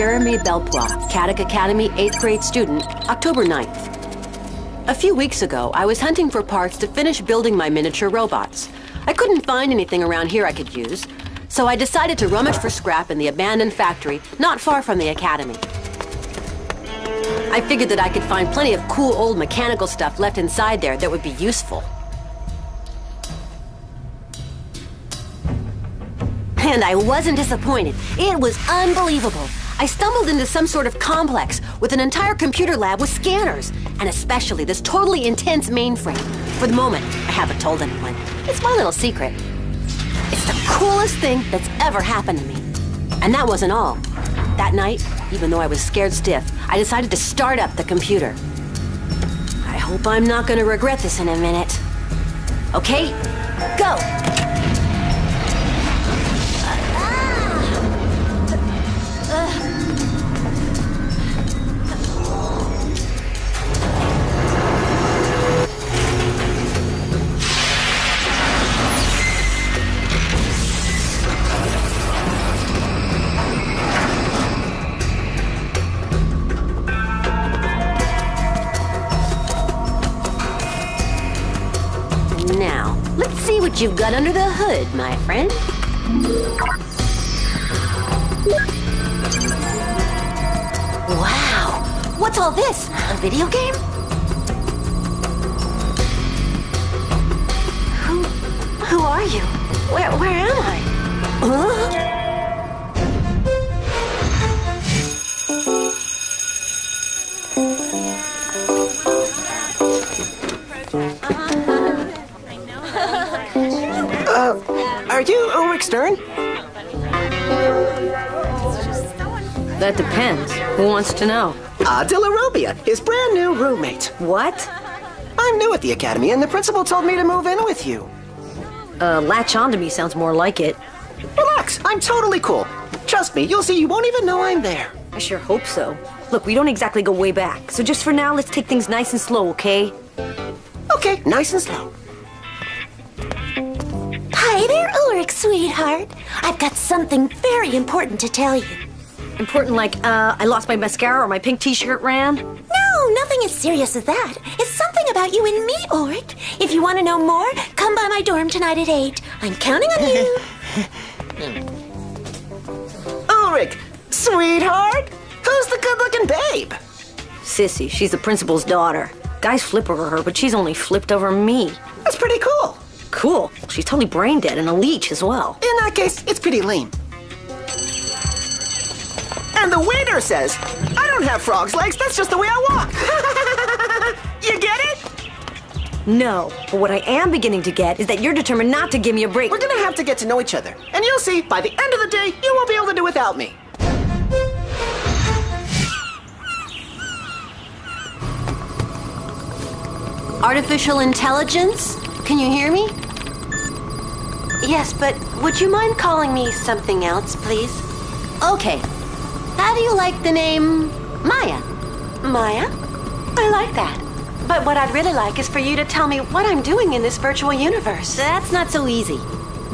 Jeremy Belpois, Caddick Academy 8th grade student, October 9th. A few weeks ago, I was hunting for parts to finish building my miniature robots. I couldn't find anything around here I could use, so I decided to rummage for scrap in the abandoned factory not far from the academy. I figured that I could find plenty of cool old mechanical stuff left inside there that would be useful. And I wasn't disappointed. It was unbelievable. I stumbled into some sort of complex with an entire computer lab with scanners, and especially this totally intense mainframe. For the moment, I haven't told anyone. It's my little secret. It's the coolest thing that's ever happened to me. And that wasn't all. That night, even though I was scared stiff, I decided to start up the computer. I hope I'm not going to regret this in a minute. Okay, go! Now, let's see what you've got under the hood, my friend. Wow! What's all this? A video game? Who are you? Where am I? Huh? Are you Ulrich Stern? That depends. Who wants to know? De La Robia, his brand new roommate. What? I'm new at the academy, and the principal told me to move in with you. Latch on to me sounds more like it. Relax, I'm totally cool. Trust me, you'll see you won't even know I'm there. I sure hope so. Look, we don't exactly go way back, so just for now, let's take things nice and slow, okay? Okay, nice and slow. Hi there, Ulrich, sweetheart. I've got something very important to tell you. Important like, I lost my mascara or my pink t-shirt ran? No, nothing as serious as that. It's something about you and me, Ulrich. If you want to know more, come by my dorm tonight at 8. I'm counting on you. Ulrich, sweetheart, who's the good-looking babe? Sissy, she's the principal's daughter. Guys flip over her, but she's only flipped over me. That's pretty cool. Cool. She's totally brain dead and a leech as well. In that case, it's pretty lame. And the waiter says, I don't have frog's legs, that's just the way I walk. You get it? No, but what I am beginning to get is that you're determined not to give me a break. We're gonna have to get to know each other. And you'll see, by the end of the day, you won't be able to do without me. Artificial intelligence? Can you hear me? Yes, but would you mind calling me something else, please? Okay. How do you like the name Maya? Maya? I like that. But what I'd really like is for you to tell me what I'm doing in this virtual universe. That's not so easy.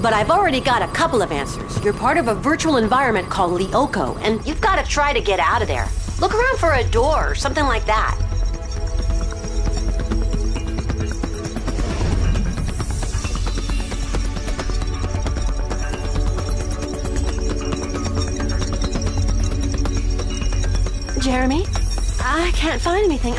But I've already got a couple of answers. You're part of a virtual environment called lioko, and you've got to try to get out of there. Look around for a door or something like that. Jeremy? I can't find anything.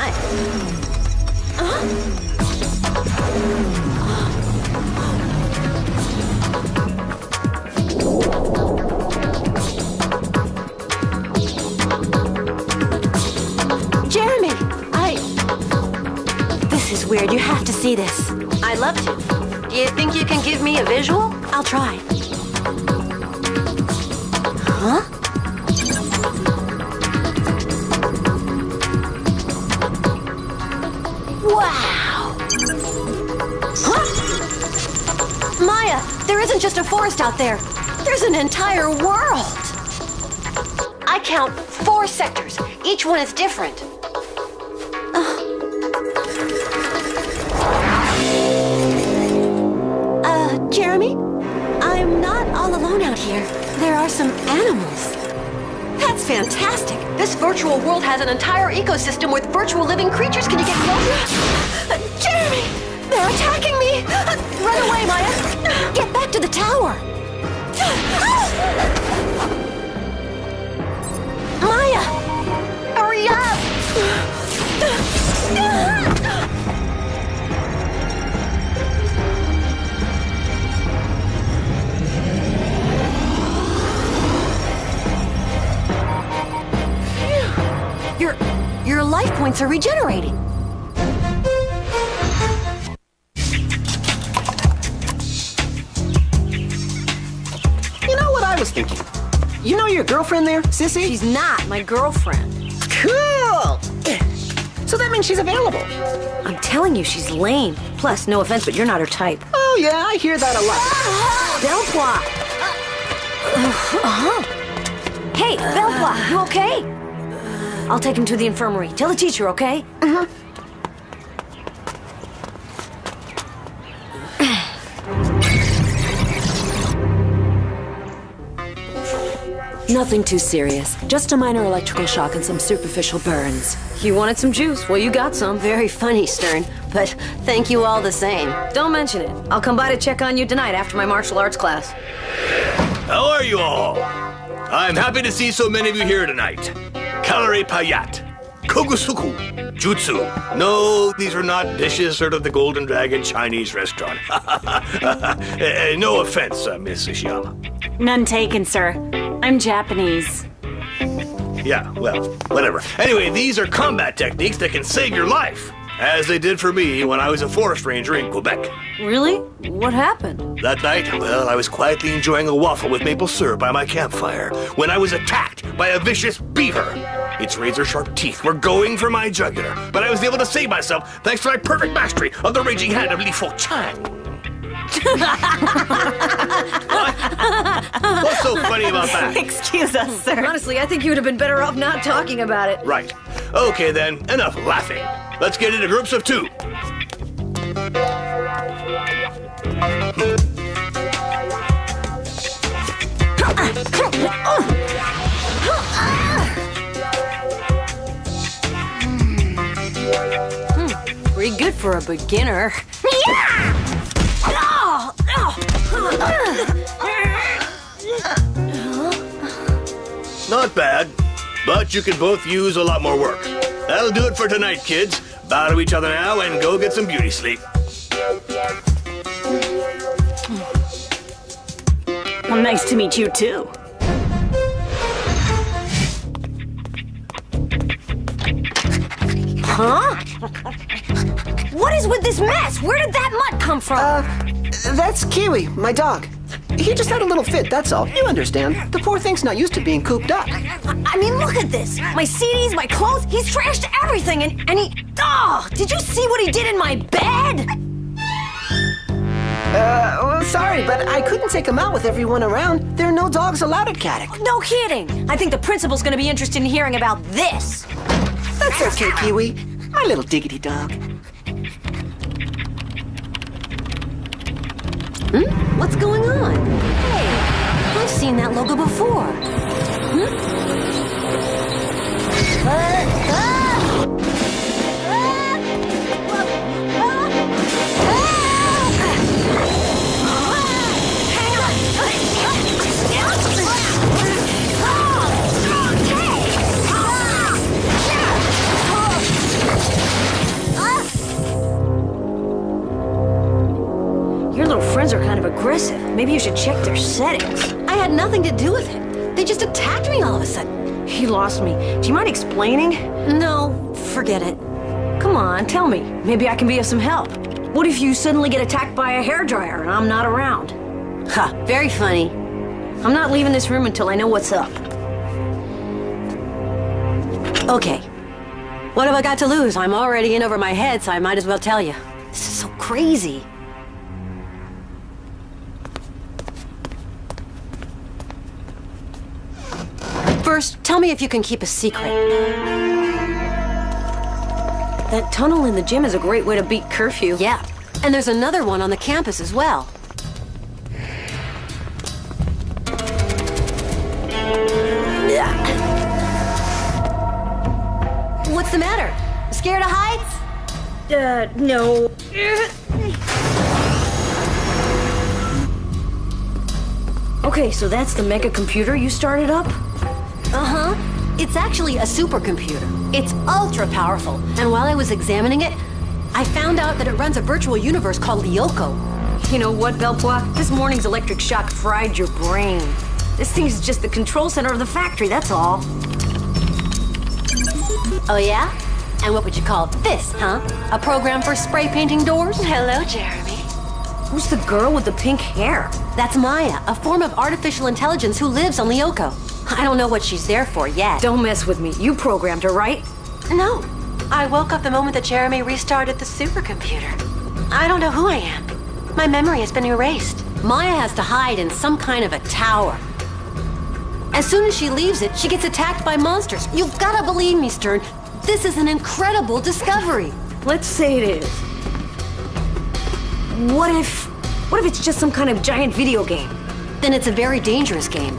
Jeremy! This is weird. You have to see this. I'd love to. Do you think you can give me a visual? I'll try. Huh? Wow! Huh? Maya, there isn't just a forest out there. There's an entire world. I count 4 sectors. Each one is different. Jeremy? I'm not all alone out here. There are some animals. That's fantastic. This virtual world has an entire ecosystem with virtual living creatures. Can you get closer? Jeremy! They're attacking me! Run away, Maya. Get back to the tower! Maya! Hurry up! Your life points are regenerating. You know what I was thinking? You know your girlfriend there, Sissy? She's not my girlfriend. Cool! So that means she's available. I'm telling you, she's lame. Plus, no offense, but you're not her type. Oh yeah, I hear that a lot. Belpois! Hey, Belpois, you okay? I'll take him to the infirmary. Tell the teacher, okay? Nothing too serious. Just a minor electrical shock and some superficial burns. You wanted some juice. Well, you got some. Very funny, Stern. But thank you all the same. Don't mention it. I'll come by to check on you tonight after my martial arts class. How are you all? I'm happy to see so many of you here tonight. Calorie payat, kogusuku, jutsu. No, these are not dishes served at the Golden Dragon Chinese restaurant. No offense, Miss Ishiyama. None taken, sir. I'm Japanese. Yeah, well, whatever. Anyway, these are combat techniques that can save your life, as they did for me when I was a forest ranger in Quebec. Really? What happened? That night, well, I was quietly enjoying a waffle with maple syrup by my campfire when I was attacked by a vicious beaver. Its razor-sharp teeth were going for my jugular, but I was able to save myself thanks to my perfect mastery of the raging hand of Li Fo Chan. What? What's so funny about that? Excuse us, sir. Honestly, I think you would have been better off not talking about it. Right. Okay, then, enough laughing. Let's get into groups of 2. Pretty good for a beginner. Not bad, but you can both use a lot more work. That'll do it for tonight, kids. Bow to each other now and go get some beauty sleep. Well, nice to meet you, too. Huh? What is with this mess? Where did that mutt come from? That's Kiwi, my dog. He just had a little fit, that's all. You understand. The poor thing's not used to being cooped up. I mean, look at this. My CDs, my clothes, he's trashed everything and he... Oh, did you see what he did in my bed? Well, sorry, but I couldn't take him out with everyone around. There are no dogs allowed at Caddick. No kidding. I think the principal's gonna be interested in hearing about this. That's okay, Kiwi. My little diggity dog. What's going on? Hey, I've seen that logo before. Your little friends are kind of aggressive. Maybe you should check their settings. I had nothing to do with it. They just attacked me all of a sudden. You lost me. Do you mind explaining? No, forget it. Come on, tell me. Maybe I can be of some help. What if you suddenly get attacked by a hairdryer and I'm not around? Ha, very funny. I'm not leaving this room until I know what's up. Okay. What have I got to lose? I'm already in over my head, so I might as well tell you. This is so crazy. First, tell me if you can keep a secret. That tunnel in the gym is a great way to beat curfew. Yeah, and there's another one on the campus as well. What's the matter? Scared of heights? No. Okay, so that's the mega computer you started up? Uh-huh. It's actually a supercomputer. It's ultra powerful. And while I was examining it, I found out that it runs a virtual universe called Lioko. You know what, Belpois? This morning's electric shock fried your brain. This thing is just the control center of the factory, that's all. Oh, yeah? And what would you call this, huh? A program for spray painting doors? Hello, Jeremy. Who's the girl with the pink hair? That's Maya, a form of artificial intelligence who lives on Lioko. I don't know what she's there for yet. Don't mess with me. You programmed her, right? No. I woke up the moment that Jeremy restarted the supercomputer. I don't know who I am. My memory has been erased. Maya has to hide in some kind of a tower. As soon as she leaves it, she gets attacked by monsters. You've got to believe me, Stern. This is an incredible discovery. Let's say it is. What if it's just some kind of giant video game? Then it's a very dangerous game.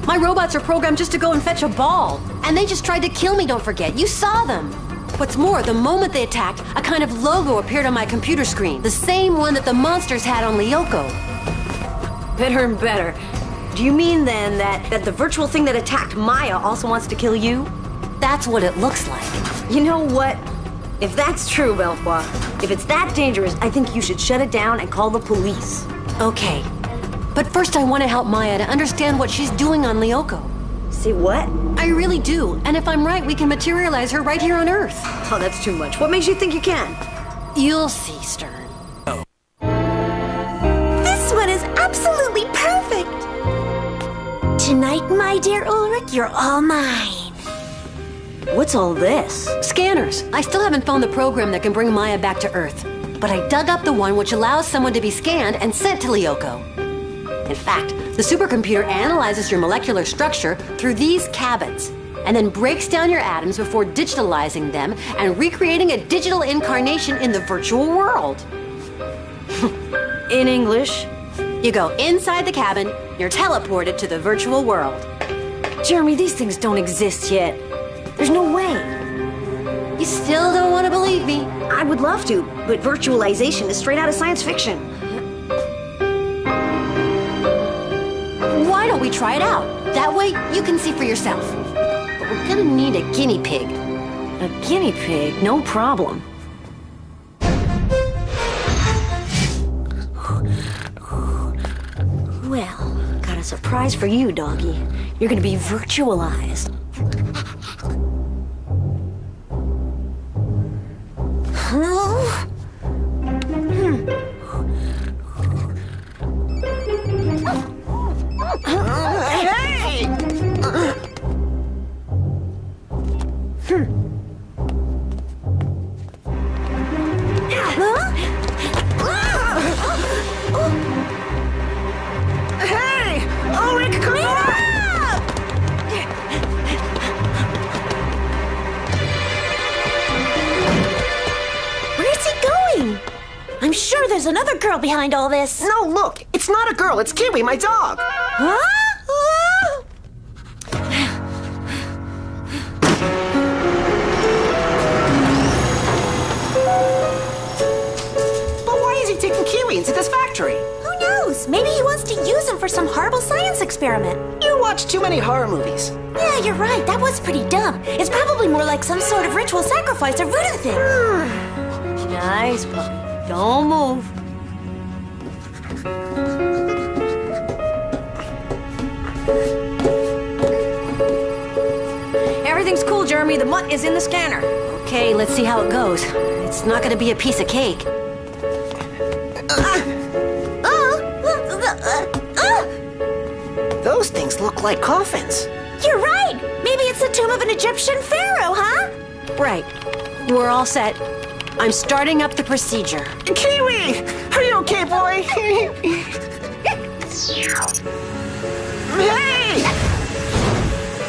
My robots are programmed just to go and fetch a ball. And they just tried to kill me, don't forget. You saw them. What's more, the moment they attacked, a kind of logo appeared on my computer screen. The same one that the monsters had on Lioko. Better and better. Do you mean then that the virtual thing that attacked Maya also wants to kill you? That's what it looks like. You know what? If that's true, Belpois, if it's that dangerous, I think you should shut it down and call the police. Okay. But first I want to help Maya to understand what she's doing on Lioko. Say what? I really do. And if I'm right, we can materialize her right here on Earth. Oh, that's too much. What makes you think you can? You'll see, Stern. This one is absolutely perfect. Tonight, my dear Ulrich, you're all mine. What's all this? Scanners. I still haven't found the program that can bring Maya back to Earth. But I dug up the one which allows someone to be scanned and sent to Lioko. In fact, the supercomputer analyzes your molecular structure through these cabins and then breaks down your atoms before digitalizing them and recreating a digital incarnation in the virtual world. In English? You go inside the cabin, you're teleported to the virtual world. Jeremy, these things don't exist yet. There's no way. You still don't want to believe me? I would love to, but virtualization is straight out of science fiction. Why don't we try it out? That way you can see for yourself. But we're gonna need a guinea pig. A guinea pig? No problem. Well, got a surprise for you, doggy. You're gonna be virtualized. Hey! Hey! Ulrich, come on! Where's he going? I'm sure there's another girl behind all this. No, look, it's not a girl, it's Kiwi, my dog. Huh? But why is he taking Kiwi into this factory? Who knows? Maybe he wants to use him for some horrible science experiment. You watch too many horror movies. Yeah, you're right. That was pretty dumb. It's probably more like some sort of ritual sacrifice or voodoo thing. Nice puppy. Don't move. Everything's cool, Jeremy. The mutt is in the scanner. Okay, let's see how it goes. It's not gonna be a piece of cake. Those things look like coffins. You're right. Maybe it's the tomb of an Egyptian pharaoh, huh? Right. We're all set. I'm starting up the procedure. Kiwi! Are you okay, boy? Hey!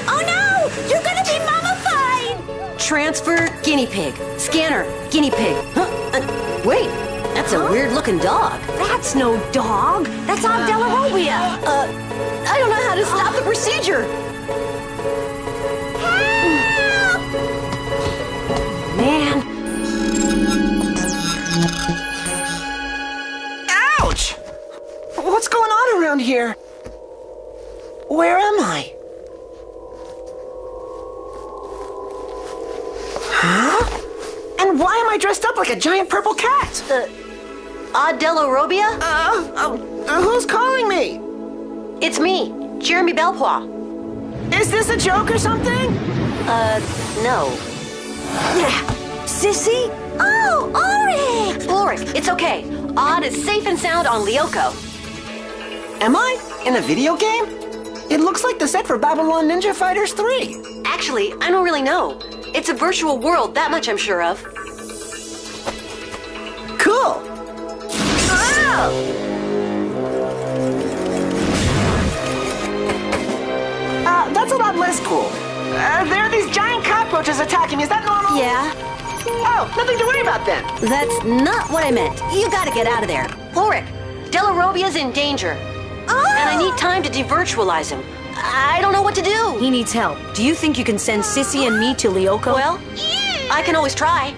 Oh no! You're gonna be mummified! Transfer guinea pig. Scanner guinea pig. Huh? Wait, that's a weird looking dog. That's no dog. That's Abdellarobia. I don't know how to stop the procedure. man. Ouch! What's going on around here? Where am I? Huh? And why am I dressed up like a giant purple cat? Adelorobia? Who's calling me? It's me, Jeremy Belpois. Is this a joke or something? No. Sissy? Oh, Ulrich! Ulrich, it's okay. Odd is safe and sound on Lioko. Am I? In a video game? It looks like the set for Babylon Ninja Fighters 3. Actually, I don't really know. It's a virtual world, that much I'm sure of. Cool. That's a lot less cool. There are these giant cockroaches attacking me. Is that normal? Yeah, Oh, nothing to worry about then. that's not what I meant. You gotta get out of there. Ulrich, Delorobia's in danger. And I need time to devirtualize him. I don't know what to do. He needs help. Do you think you can send Sissy and me to Lioko? Well, I can always try.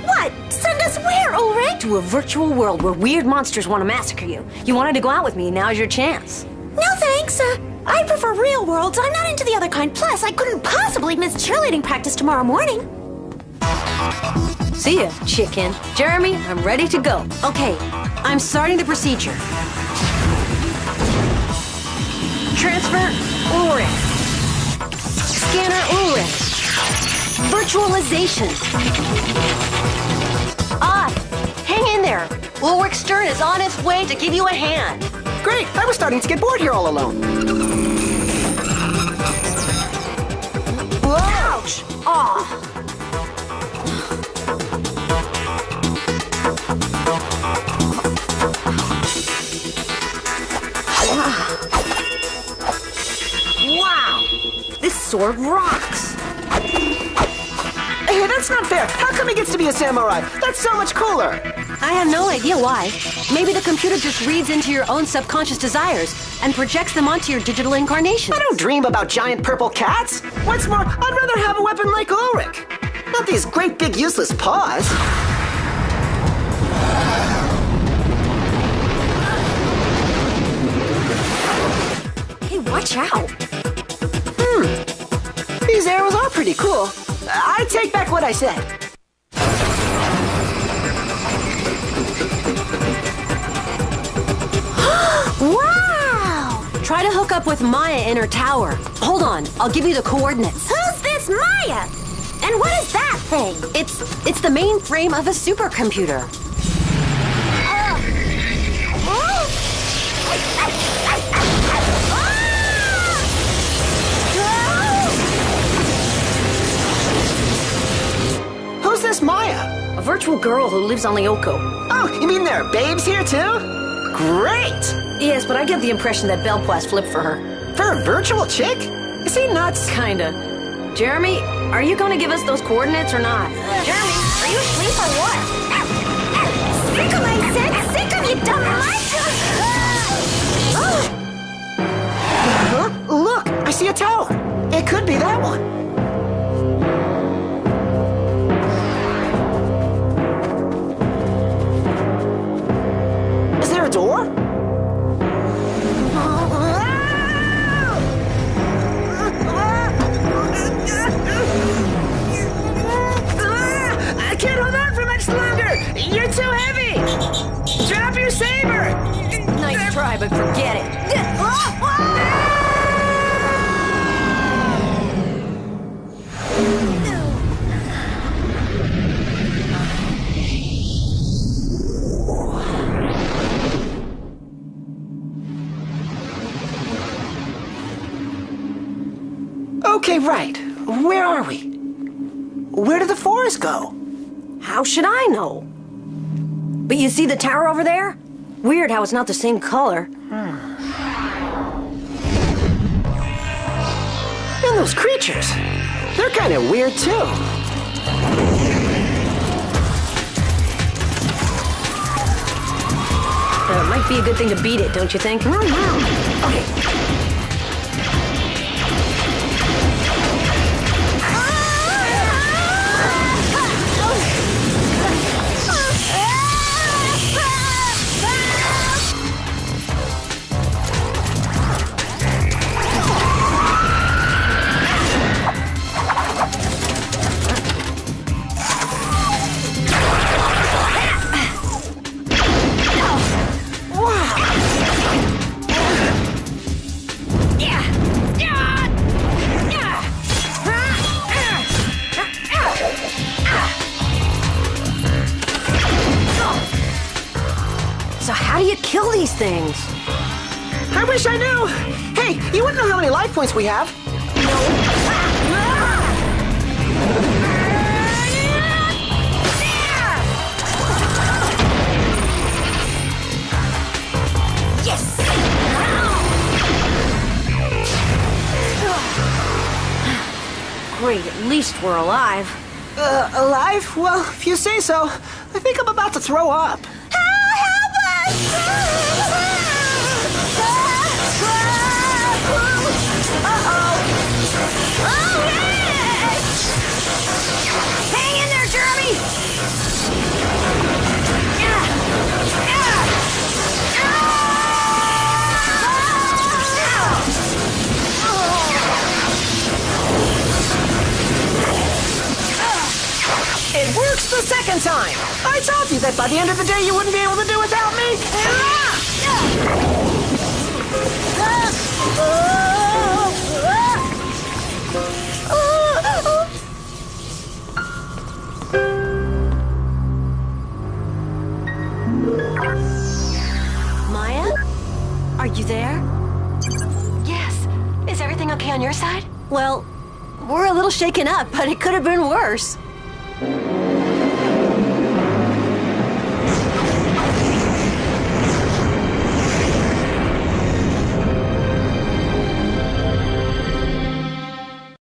What? Send us where, Ulrich? To a virtual world where weird monsters want to massacre you. You wanted to go out with me, now's your chance. No thanks. I prefer real worlds. I'm not into the other kind. Plus, I couldn't possibly miss cheerleading practice tomorrow morning. See ya, chicken. Jeremy, I'm ready to go. Okay, I'm starting the procedure. Transfer Ulrich. Scanner Ulrich. Virtualization. Odd, hang in there. Ulrich Stern is on his way to give you a hand. Great. I was starting to get bored here all alone. Ouch! Aw! Wow! This sword rocks! Hey, that's not fair. How come he gets to be a samurai? That's so much cooler. I have no idea why. Maybe the computer just reads into your own subconscious desires and projects them onto your digital incarnation. I don't dream about giant purple cats. What's more, I'd rather have a weapon like Ulrich. Not these great big useless paws. Hey, watch out! These arrows are pretty cool. I take back what I said. Wow! Try to hook up with Maya in her tower. Hold on, I'll give you the coordinates. Who's this Maya? And what is that thing? It's the mainframe of a supercomputer. Who's this Maya? A virtual girl who lives on Lioko. Oh, you mean there are babes here too? Great! Yes, but I get the impression that Belpois flipped for her. For a virtual chick? Is he nuts? Kinda. Jeremy, are you gonna give us those coordinates or not? Jeremy, are you asleep or what? Sick 'em, I said! Sick 'em, you dumb mutt! Huh? Look, I see a tower. It could be that one. Is there a door? I can't hold on for much longer. You're too heavy. Drop your saber. Nice try, but forget it. Okay, right. Where are we? Where did the forest go? How should I know? But you see the tower over there? Weird how it's not the same color. And those creatures. They're kind of weird too. It might be a good thing to beat it, don't you think? Okay. So how do you kill these things? I wish I knew. Hey, you wouldn't know how many life points we have. Yes! Great, at least we're alive. Alive? Well, if you say so. I think I'm about to throw up. Hang in there, Jeremy! It works the second time. I told you that by the end of the day you wouldn't be able to do without me. Maya? Are you there? Yes. Is everything okay on your side? Well, we're a little shaken up, but it could have been worse.